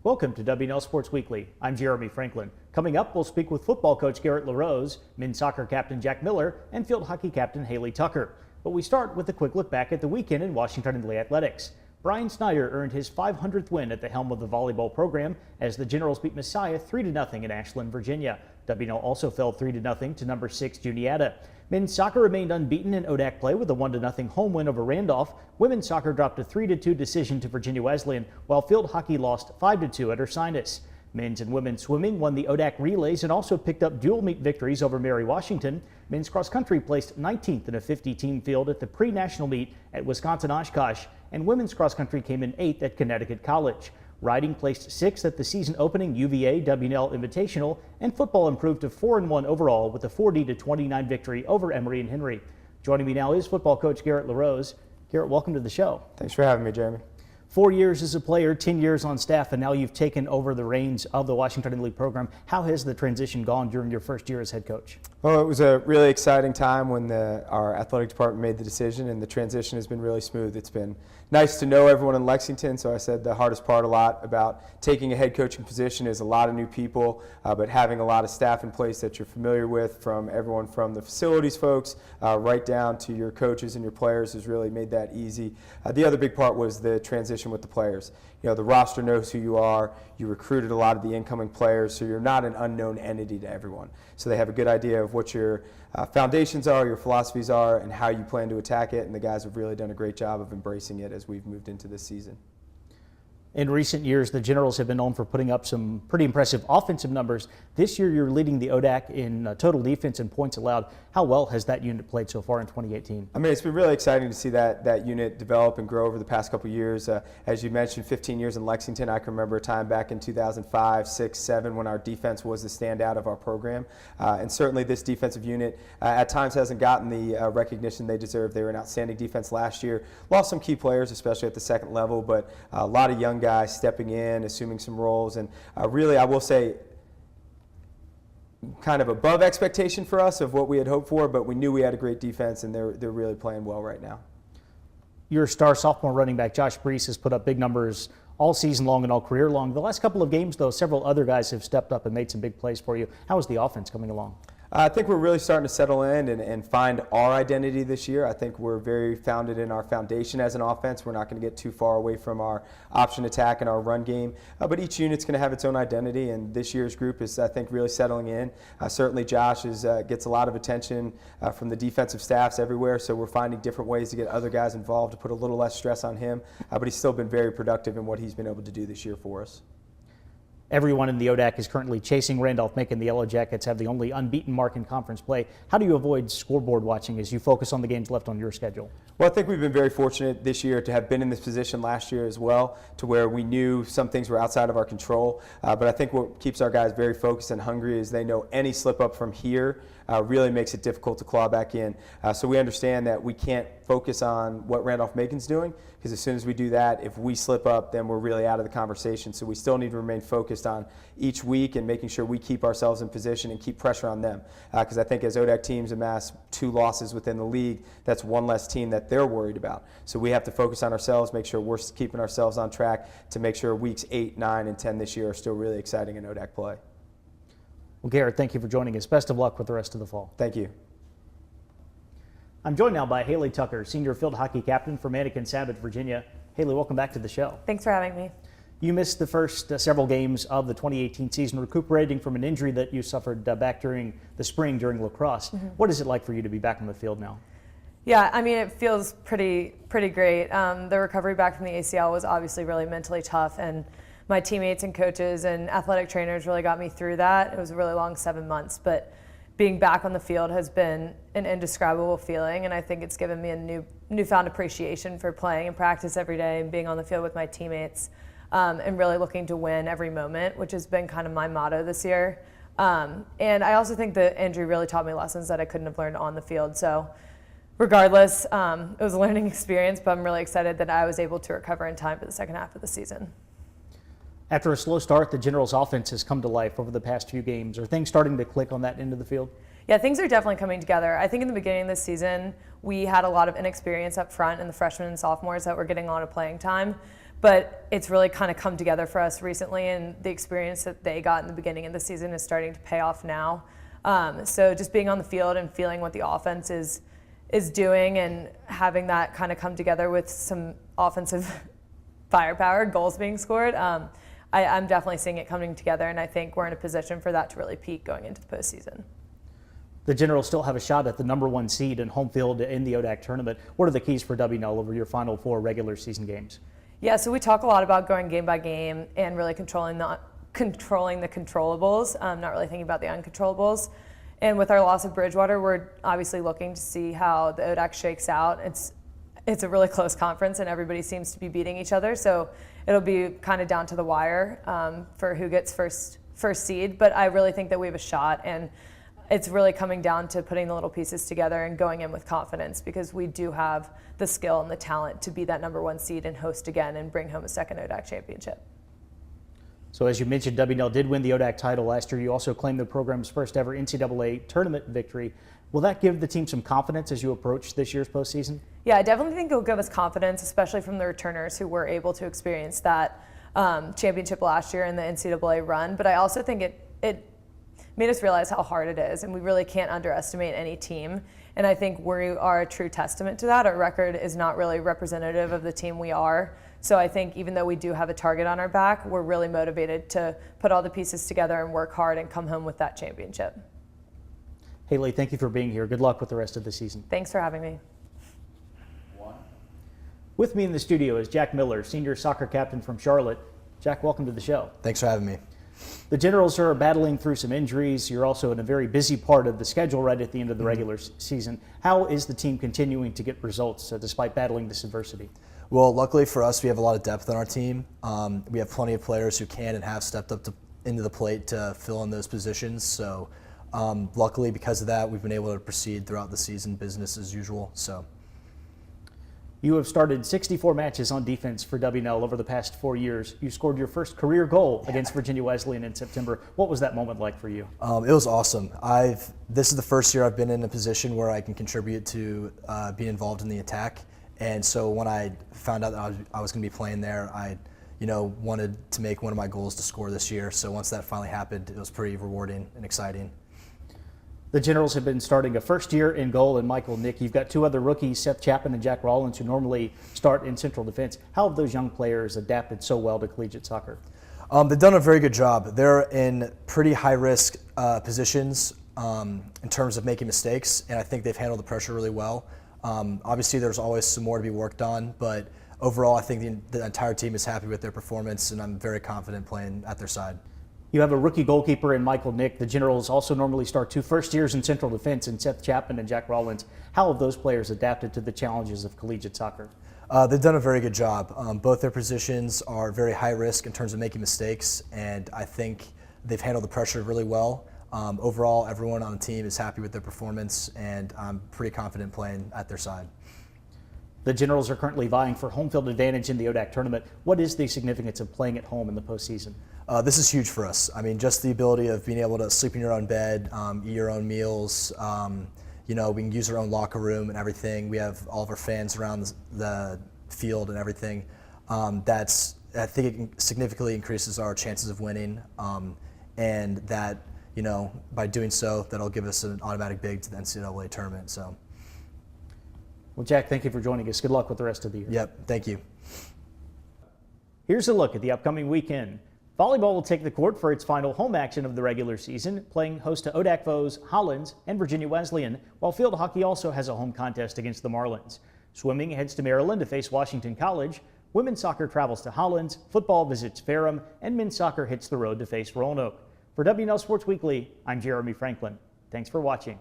Welcome to W&L Sports Weekly. I'm Jeremy Franklin. Coming up, we'll speak with football coach Garrett LeRose, men's soccer captain Jack Miller, and field hockey captain Haley Tucker. But we start with a quick look back at the weekend in Washington and Lee athletics. Brian Snyder earned his 500th win at the helm of the volleyball program as the Generals beat Messiah 3-0 in Ashland, Virginia. W&L also fell 3-0 to number 6 Juniata. Men's soccer remained unbeaten in ODAC play with a 1-0 home win over Randolph. Women's soccer dropped a 3-2 decision to Virginia Wesleyan, while field hockey lost 5-2 at Ursinus. Men's and women's swimming won the ODAC relays and also picked up dual meet victories over Mary Washington. Men's cross country placed 19th in a 50-team field at the pre-national meet at Wisconsin Oshkosh, and women's cross country came in 8th at Connecticut College. Riding placed 6th at the season opening UVA W&L Invitational, and football improved to 4-1 overall with a 40-29 victory over Emory and Henry. Joining me now is football coach Garrett LeRose. Garrett, welcome to the show. Thanks for having me, Jeremy. 4 years as a player, 10 years on staff, and now you've taken over the reins of the Washington League program. How has the transition gone during your first year as head coach? Well, it was a really exciting time when our athletic department made the decision, and the transition has been really smooth. It's been nice to know everyone in Lexington, so I said the hardest part a lot about taking a head coaching position is a lot of new people, but having a lot of staff in place that you're familiar with, from everyone from the facilities folks right down to your coaches and your players, has really made that easy. The other big part was the transition with the players. You know, the roster knows who you are. You recruited a lot of the incoming players, so you're not an unknown entity to everyone. So they have a good idea of what your foundations are, your philosophies are, and how you plan to attack it, and the guys have really done a great job of embracing it as we've moved into this season. In recent years, the Generals have been known for putting up some pretty impressive offensive numbers. This year, you're leading the ODAC in total defense and points allowed. How well has that unit played so far in 2018? I mean, it's been really exciting to see that unit develop and grow over the past couple of years. As you mentioned, 15 years in Lexington. I can remember a time back in 2005, 6, 7 when our defense was the standout of our program. And certainly this defensive unit at times hasn't gotten the recognition they deserve. They were an outstanding defense last year. Lost some key players, especially at the second level, but a lot of young guys stepping in, assuming some roles, and really, I will say, kind of above expectation for us of what we had hoped for, but we knew we had a great defense, and they're really playing well right now. Your star sophomore running back, Josh Brees, has put up big numbers all season long and all career long. The last couple of games, though, several other guys have stepped up and made some big plays for you. How is the offense coming along? I think we're really starting to settle in and find our identity this year. I think we're very founded in our foundation as an offense. We're not going to get too far away from our option attack and our run game, but each unit's going to have its own identity, and this year's group is, I think, really settling in. Certainly Josh gets a lot of attention from the defensive staffs everywhere, so we're finding different ways to get other guys involved to put a little less stress on him, but he's still been very productive in what he's been able to do this year for us. Everyone in the ODAC is currently chasing Randolph, making the Yellow Jackets have the only unbeaten mark in conference play. How do you avoid scoreboard watching as you focus on the games left on your schedule? Well, I think we've been very fortunate this year to have been in this position last year as well, to where we knew some things were outside of our control. But I think what keeps our guys very focused and hungry is they know any slip up from here really makes it difficult to claw back in. So we understand that we can't focus on what Randolph-Macon's doing, because as soon as we do that, if we slip up, then we're really out of the conversation. So we still need to remain focused on each week and making sure we keep ourselves in position and keep pressure on them. Because I think as ODAC teams amass 2 losses within the league, that's one less team that they're worried about. So we have to focus on ourselves, make sure we're keeping ourselves on track to make sure weeks 8, 9, and 10 this year are still really exciting in ODAC play. Well, Garrett, thank you for joining us. Best of luck with the rest of the fall. Thank you. I'm joined now by Haley Tucker, senior field hockey captain for Mannequin Sabbath, Virginia. Haley, welcome back to the show. Thanks for having me. You missed the first several games of the 2018 season, recuperating from an injury that you suffered back during the spring during lacrosse. What is it like for you to be back on the field now? Yeah, I mean, it feels pretty great. The recovery back from the ACL was obviously really mentally tough, and my teammates and coaches and athletic trainers really got me through that. It was a really long 7 months, but being back on the field has been an indescribable feeling, and I think it's given me a newfound appreciation for playing and practice every day and being on the field with my teammates, and really looking to win every moment, which has been kind of my motto this year. And I also think the injury really taught me lessons that I couldn't have learned on the field. So regardless, it was a learning experience, but I'm really excited that I was able to recover in time for the second half of the season. After a slow start, the Generals' offense has come to life over the past few games. Are things starting to click on that end of the field? Yeah, things are definitely coming together. I think in the beginning of this season, we had a lot of inexperience up front in the freshmen and sophomores that were getting a lot of playing time. but it's really kind of come together for us recently, and the experience that they got in the beginning of the season is starting to pay off now. So just being on the field and feeling what the offense is doing and having that kind of come together with some offensive firepower, goals being scored, I'm definitely seeing it coming together, and I think we're in a position for that to really peak going into the postseason. The Generals still have a shot at the #1 seed and home field in the ODAC tournament. What are the keys for W&L over your final 4 regular season games? Yeah, so we talk a lot about going game by game and really controlling the controllables, not really thinking about the uncontrollables. And with our loss of Bridgewater, we're obviously looking to see how the ODAC shakes out. It's a really close conference, and everybody seems to be beating each other, so it'll be kind of down to the wire for who gets first seed. But I really think that we have a shot, and it's really coming down to putting the little pieces together and going in with confidence, because we do have the skill and the talent to be that #1 seed and host again and bring home a second ODAC championship. So as you mentioned, W&L did win the ODAC title last year. You also claimed the program's first ever NCAA tournament victory. Will that give the team some confidence as you approach this year's postseason? Yeah, I definitely think it'll give us confidence, especially from the returners who were able to experience that championship last year in the NCAA run. But I also think it made us realize how hard it is, and we really can't underestimate any team. And I think we are a true testament to that. Our record is not really representative of the team we are. So I think even though we do have a target on our back, we're really motivated to put all the pieces together and work hard and come home with that championship. Haley, thank you for being here. Good luck with the rest of the season. Thanks for having me. With me in the studio is Jack Miller, senior soccer captain from Charlotte. Jack, welcome to the show. Thanks for having me. The Generals are battling through some injuries. You're also in a very busy part of the schedule right at the end of the regular season. How is the team continuing to get results despite battling this adversity? Well, luckily for us, we have a lot of depth on our team. We have plenty of players who can and have stepped up into the plate to fill in those positions. So luckily, because of that, we've been able to proceed throughout the season, business as usual. So. You have started 64 matches on defense for W&L over the past 4 years. You scored your first career goal against Virginia Wesleyan in September. What was that moment like for you? It was awesome. This is the first year I've been in a position where I can contribute to being involved in the attack. And so when I found out that I was going to be playing there, I wanted to make one of my goals to score this year. So once that finally happened, it was pretty rewarding and exciting. The Generals have been starting a first year in goal in Michael Nick. You've got 2 other rookies, Seth Chapman and Jack Rollins, who normally start in central defense. How have those young players adapted so well to collegiate soccer? They've done a very good job. They're in pretty high-risk positions in terms of making mistakes, and I think they've handled the pressure really well. Obviously, there's always some more to be worked on, but overall, I think the entire team is happy with their performance, and I'm very confident playing at their side. You have a rookie goalkeeper in Michael Nick. The Generals also normally start 2 first years in central defense in Seth Chapman and Jack Rollins. How have those players adapted to the challenges of collegiate soccer? They've done a very good job. Both their positions are very high risk in terms of making mistakes, and I think they've handled the pressure really well. Overall, everyone on the team is happy with their performance, and I'm pretty confident playing at their side. The Generals are currently vying for home field advantage in the ODAC tournament. What is the significance of playing at home in the postseason? This is huge for us. I mean, just the ability of being able to sleep in your own bed, eat your own meals. We can use our own locker room and everything. We have all of our fans around the field and everything. I think it significantly increases our chances of winning, and that by doing so, that'll give us an automatic bid to the NCAA tournament. So. Well, Jack, thank you for joining us. Good luck with the rest of the year. Yep, thank you. Here's a look at the upcoming weekend. Volleyball will take the court for its final home action of the regular season, playing host to ODAC foes Hollins and Virginia Wesleyan, while field hockey also has a home contest against the Marlins. Swimming heads to Maryland to face Washington College. Women's soccer travels to Hollins, football visits Ferrum, and men's soccer hits the road to face Roanoke. For W&L Sports Weekly, I'm Jeremy Franklin. Thanks for watching.